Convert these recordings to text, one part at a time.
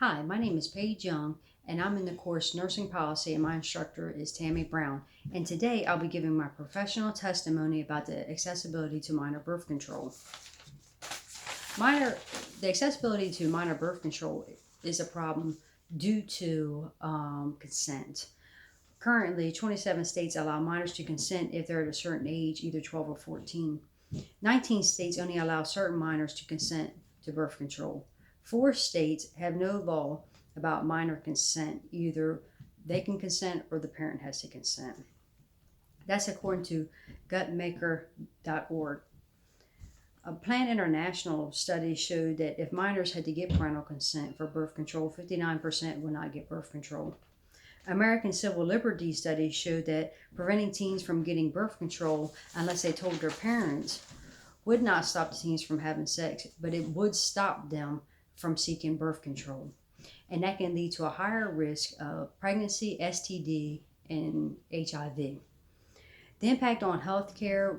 Hi, my name is Paige Young, and I'm in the course Nursing Policy, and my instructor is Tammy Brown. And today I'll be giving my professional testimony about the accessibility to minor birth control. The accessibility to minor birth control is a problem due to consent. Currently, 27 states allow minors to consent if they're at a certain age, either 12 or 14. 19 states only allow certain minors to consent to birth control. 4 states have no law about minor consent. Either they can consent or the parent has to consent. That's according to gutmaker.org. A Plan International study showed that if minors had to get parental consent for birth control, 59% would not get birth control. American Civil Liberties studies showed that preventing teens from getting birth control unless they told their parents would not stop the teens from having sex, but it would stop them from seeking birth control. And that can lead to a higher risk of pregnancy, STD, and HIV. The impact on healthcare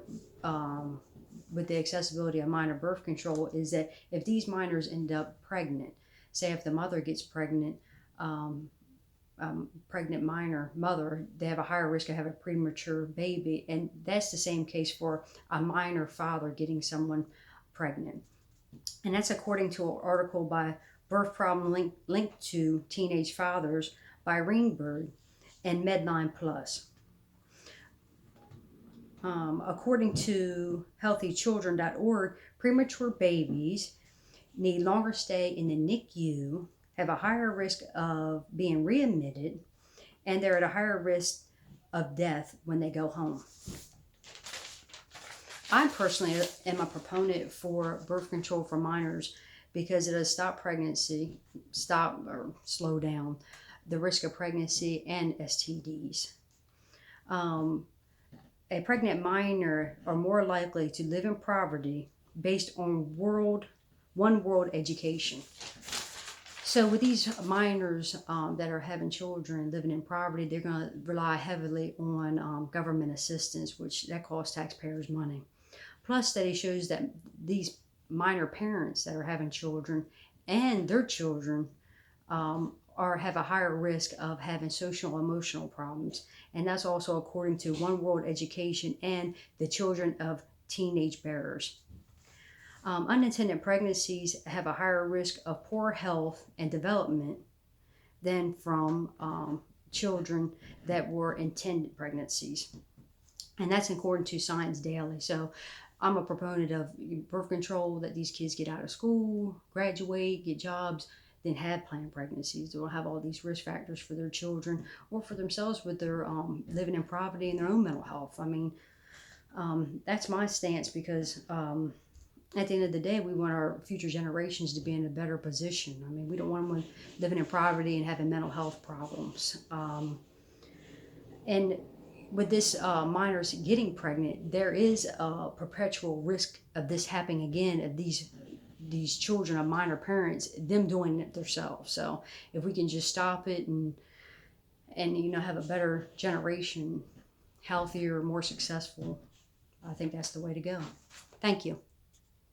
with the accessibility of minor birth control is that if these minors end up pregnant, say if the mother gets pregnant, pregnant minor mother, they have a higher risk of having a premature baby. And that's the same case for a minor father getting someone pregnant. And that's according to an article by Birth Problem Linked to Teenage Fathers by Greenberg and Medline Plus. According to healthychildren.org, premature babies need longer stay in the NICU, have a higher risk of being readmitted, and they're at a higher risk of death when they go home. I personally am a proponent for birth control for minors because it does stop pregnancy, stop or slow down the risk of pregnancy and STDs. A pregnant minor are more likely to live in poverty based on one world education. So with these minors that are having children living in poverty, they're going to rely heavily on government assistance, which that costs taxpayers money. Plus, study shows that these minor parents that are having children and their children have a higher risk of having social and emotional problems. And that's also according to One World Education and the Children of Teenage Bearers. Unintended pregnancies have a higher risk of poor health and development than from children that were intended pregnancies. And that's according to Science Daily. So I'm a proponent of birth control, that these kids get out of school, graduate, get jobs, then have planned pregnancies. They will have all these risk factors for their children or for themselves with their living in poverty and their own mental health. I mean, that's my stance because at the end of the day, we want our future generations to be in a better position. I mean, we don't want them living in poverty and having mental health problems. And with this minors getting pregnant, there is a perpetual risk of this happening again, of these children of minor parents, them doing it themselves. So if we can just stop it and have a better generation, healthier, more successful, I think that's the way to go. Thank you.